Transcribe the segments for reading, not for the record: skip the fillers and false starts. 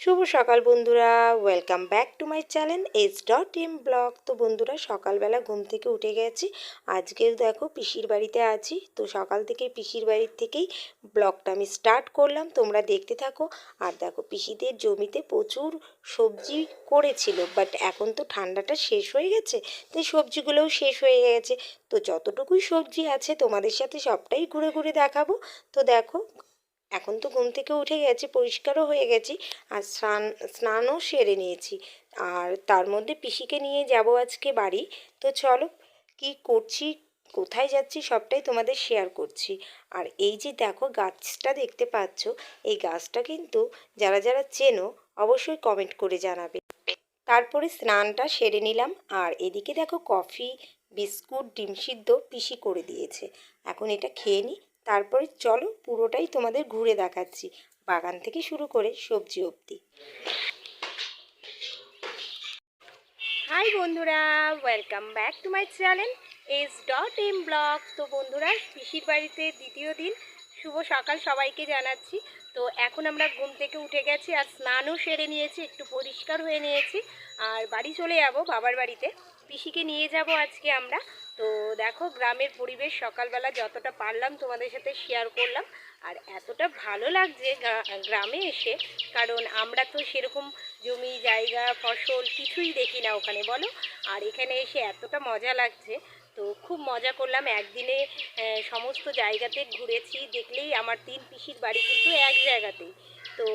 শুভ সকাল বন্ধুরা, welcome back to my channel S.M blog. তো বন্ধুরা, সকালবেলা ঘুম থেকে উঠে গেছি। আজকে দেখো পিসির বাড়িতে আছি, তো সকাল থেকে পিসির বাড়ির থেকেই ব্লগটা আমি স্টার্ট করলাম। তোমরা দেখতে থাকো। আর দেখো, পিসিদের জমিতে প্রচুর সবজি করেছিল, বাট এখন তো ঠান্ডাটা শেষ হয়ে গেছে, তাই সবজিগুলোও শেষ হয়ে গেছে। তো যতটুকুই সবজি আছে তোমাদের সাথে সবটাই ঘুরে ঘুরে দেখাবো। তো দেখো, এখন তো ঘুম থেকে উঠে গেছি, পরিষ্কারও হয়ে গেছি, আর স্নানও সেরে নিয়েছি। আর তার মধ্যে পিসিকে নিয়ে যাব আজকে বাড়ি। তো চলো, কি করছি, কোথায় যাচ্ছি, সবটাই তোমাদের শেয়ার করছি। আর এই যে দেখো গাছটা দেখতে পাচ্ছ, এই গাছটা কিন্তু যারা যারা চেনো অবশ্যই কমেন্ট করে জানাবে। তারপরে স্নানটা সেরে নিলাম, আর এদিকে দেখো কফি, বিস্কুট, ডিম সিদ্ধ পিসি করে দিয়েছে। এখন এটা খেয়ে নিই, তারপরে চলো পুরোটাই তোমাদের ঘুরে দেখাচ্ছি, বাগান থেকে শুরু করে সবজি অবধি। হাই বন্ধুরা, welcome back to my channel S.M blog. তো বন্ধুরা, পিসির বাড়িতে দ্বিতীয় দিন, শুভ সকাল সবাইকে জানাচ্ছি। তো এখন আমরা ঘুম থেকে উঠে গেছি, আর স্নানও সেরে নিয়েছি, একটু পরিষ্কার হয়ে নিয়েছি, আর বাড়ি চলে যাব বাবার বাড়িতে। পিসিকে নিয়ে যাব আজকে আমরা। তো দেখো, গ্রামের পরিবেশ সকালবেলা যতটা পারলাম তোমাদের সাথে শেয়ার করলাম। আর এতটা ভালো লাগছে গ্রামে এসে, কারণ আমরা তো সেরকম জমি জায়গা ফসল কিছুই দেখি না ওখানে, বলো। আর এখানে এসে এতটা মজা লাগছে, তো খুব মজা করলাম একদিনে। সমস্ত জায়গাতে ঘুরেছি, দেখলেই আমার তিন পিসির বাড়ি কিন্তু এক জায়গাতেই। তো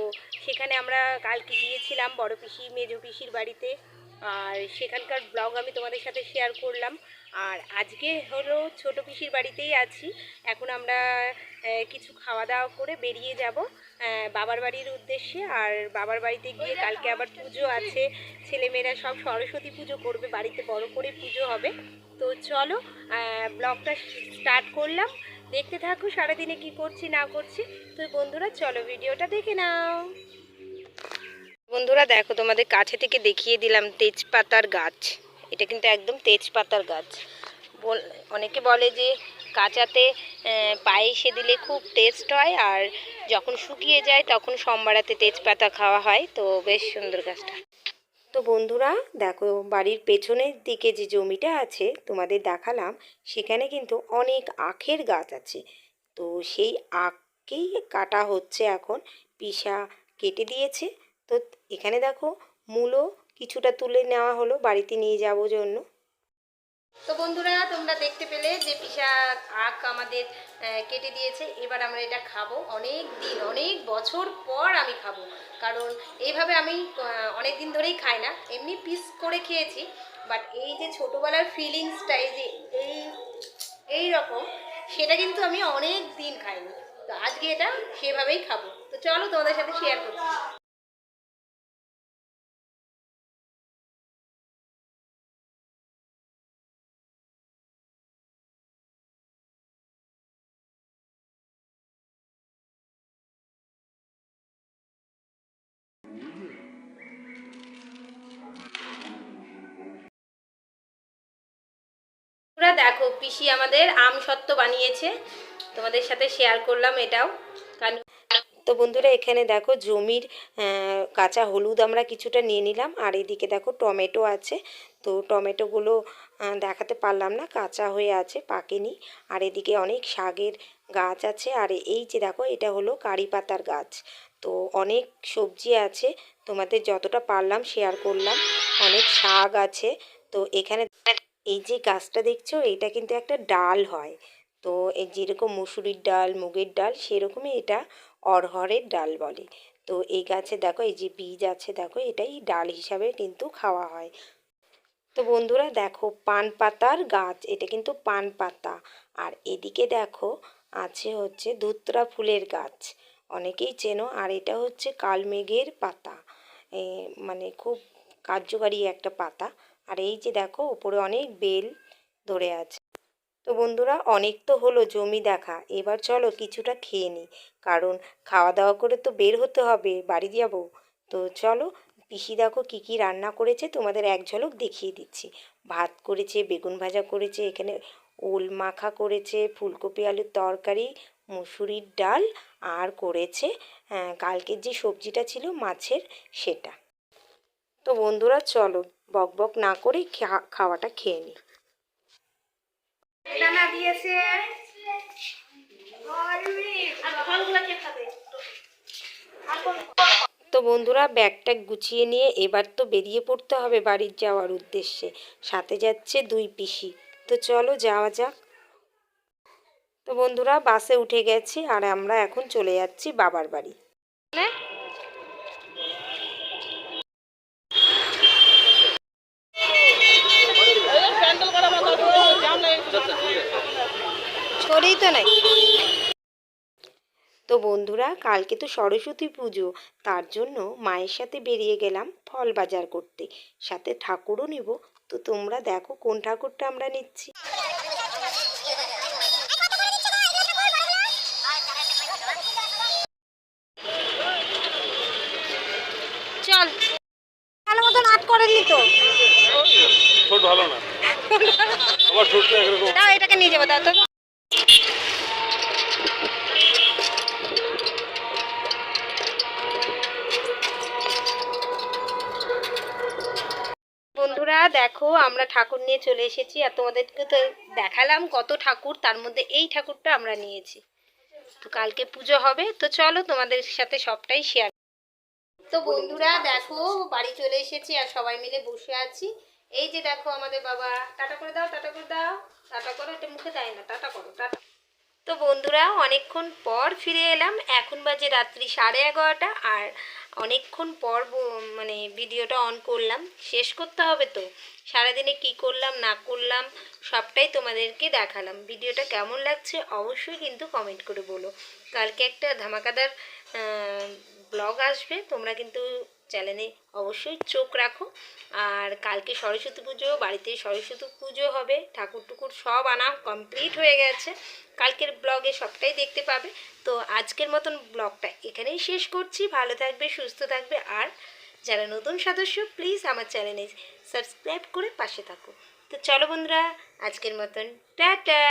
সেখানে আমরা কালকে গিয়েছিলাম বড় পিসি মেজো পিসির বাড়িতে, আর সেখানকার ব্লগ আমি তোমাদের সাথে শেয়ার করলাম। আর আজকে হলো ছোট পিসির বাড়িতেই আছি। এখন আমরা কিছু খাওয়া দাওয়া করে বেরিয়ে যাব বাবার বাড়ির উদ্দেশ্যে। আর বাবার বাড়িতে গিয়ে কালকে আবার পুজো আছে, ছেলেমেয়েরা সব সরস্বতী পুজো করবে, বাড়িতে বড় করে পুজো হবে। তো চলো, ব্লগটা স্টার্ট করলাম, দেখতে থাকো সারাদিনে কি করছি না করছি। তো বন্ধুরা, চলো ভিডিওটা দেখে নাও। বন্ধুরা দেখো, তোমাদের কাছে থেকে দেখিয়ে দিলাম তেজপাতার গাছ। এটা কিন্তু একদম তেজপাতার গাছ। অনেকে বলে যে কাঁচাতে পায়েসে দিলে খুব টেস্ট হয়, আর যখন শুকিয়ে যায় তখন সোমবারাতে তেজপাতা খাওয়া হয়। তো বেশ সুন্দর গাছটা। তো বন্ধুরা দেখো, বাড়ির পেছনের দিকে যে জমিটা আছে তোমাদের দেখালাম, সেখানে কিন্তু অনেক আখের গাছ আছে। তো সেই আখকেই কাটা হচ্ছে এখন, পিসা কেটে দিয়েছে। তো এখানে দেখো, মূলও কিছুটা তুলে নেওয়া হলো বাড়িতে নিয়ে যাবো জন্য। তো বন্ধুরা, তোমরা দেখতে পেলে যে পিসা আখ আমাদের কেটে দিয়েছে। এবার আমরা এটা খাবো, অনেক দিন অনেক বছর পর আমি খাবো, কারণ এইভাবে আমি অনেক দিন ধরেই খাই না, এমনি পিস করে খেয়েছি। বাট এই যে ছোটোবেলার ফিলিংসটা, এই যে এই এই রকম, সেটা কিন্তু আমি অনেক দিন খাইনি। তো আজকে এটা সেভাবেই খাবো। তো চলো তোমাদের সাথে শেয়ার করছি। তোমরা দেখো, পিসি আমাদের আম সত্ত্ব বানিয়েছে, তোমাদের সাথে শেয়ার করলাম এটাও। কারণ তো বন্ধুরা, এখানে দেখো জমির কাঁচা হলুদ আমরা কিছুটা নিয়ে নিলাম, আর এদিকে দেখো টমেটো আছে। তো টমেটোগুলো দেখাতে পারলাম না, কাঁচা হয়ে আছে, পাকেনি। আর এদিকে অনেক শাকের গাছ আছে, আর এই যে দেখো, এটা হলো কারি পাতার গাছ। তো অনেক সবজি আছে, তোমাদের যতটা পারলাম শেয়ার করলাম। অনেক শাক আছে। তো এখানে এই যে গাছটা দেখছো, এটা কিন্তু একটা ডাল হয়। তো এই যেরকম মুসুরির ডাল, মুগের ডাল, সেরকমই এটা অড়হরের ডাল বলে। তো এই গাছে দেখো, এই যে বীজ আছে দেখো, এটাই ডাল হিসাবে কিন্তু খাওয়া হয়। তো বন্ধুরা দেখো, পান পাতার গাছ, এটা কিন্তু পান পাতা। আর এদিকে দেখো আছে হচ্ছে ধুতরা ফুলের গাছ, অনেকেই চেনো। আর এটা হচ্ছে কালমেঘের পাতা, মানে খুব কার্যকারী একটা পাতা। আর এই যে দেখো, ওপরে অনেক বেল ধরে আছে। তো বন্ধুরা, অনেক তো হলো জমি দেখা, এবার চলো কিছুটা খেয়ে নিই, কারণ খাওয়া দাওয়া করে তো বের হতে হবে, বাড়ি যাব। তো চলো, পিসি দেখো কী কী রান্না করেছে তোমাদের এক ঝলক দেখিয়ে দিচ্ছি। ভাত করেছে, বেগুন ভাজা করেছে, এখানে ওল মাখা করেছে, ফুলকপি আলুর তরকারি, মুসুরির ডাল, আর করেছে কালকের যে সবজিটা ছিল মাছের সেটা। তো বন্ধুরা চলো বক বক না করে খাওয়াটা খেয়ে নিই। দানা দিয়েছে তো বন্ধুরা ব্যাগটা গুছিয়ে নিয়ে এবার তো বেরিয়ে পড়তে হবে বাড়ির যাওয়ার উদ্দেশ্যে। সাথে যাচ্ছে 2 পিসি। তো চলো যাওয়া যাক। তো বন্ধুরা বাসে উঠে গেছি আর আমরা এখন চলে যাচ্ছি বাবার বাড়ি। ছড়েই তো নাই। তো বন্ধুরা কালকে তো সরস্বতী পুজো, তার জন্য মায়ের সাথে বেরিয়ে গেলাম ফল বাজার করতে, সাথে ঠাকুরও নেব। তো তোমরা দেখো কোন ঠাকুরটা আমরা নিচ্ছি। চল ভালো মতন আট করেননি তো ছোট ভালো না আবার ছোট এরকম দাও, এটাকে নিয়ে যাবো দাও তো। বন্ধুরা দেখো আমরা ঠাকুর নিয়ে চলে এসেছি আর তোমাদেরকে তো দেখালাম কত ঠাকুর, তার মধ্যে এই ঠাকুরটা আমরা নিয়েছি। তো কালকে পুজো হবে, তো চলো তোমাদের সাথে সবটাই শেয়ার। তো বন্ধুরা দেখো বাড়ি চলে এসেছি আর সবাই মিলে বসে আছি। এই যে দেখো আমাদের বাবা, টাটা করে দাও, টাটা করে দাও, টাটা করো, এটা মুখে দেয় না, টাটা করো, টাটা। তো বন্ধুরা অনেকক্ষণ পর ফিরে এলাম, এখন বাজে রাত্রি 11:30 আর অনেকক্ষণ পর মানে ভিডিওটা অন করলাম, শেষ করতে হবে তো। সারাদিনে কি করলাম না করলাম সবটাই তোমাদেরকে দেখালাম। ভিডিওটা কেমন লাগছে অবশ্যই কিন্তু কমেন্ট করে বলো। কালকে একটা ধামাকাদার ব্লগ আসবে, তোমরা কিন্তু চ্যানেলে অবশ্যই চোখ রাখো। আর কালকে সরস্বতী পুজো, বাড়িতে সরস্বতী পুজো হবে, ঠাকুর টুকুর সব আনা কমপ্লিট হয়ে গেছে, কালকের ব্লগে সবটাই দেখতে পাবে। তো আজকের মতন ব্লগটা এখানেই শেষ করছি। ভালো থাকবে, সুস্থ থাকবে, আর যারা নতুন সদস্য প্লিজ আমার চ্যানেলে সাবস্ক্রাইব করে পাশে থাকো। তো চলো বন্ধুরা আজকের মতন টাটা।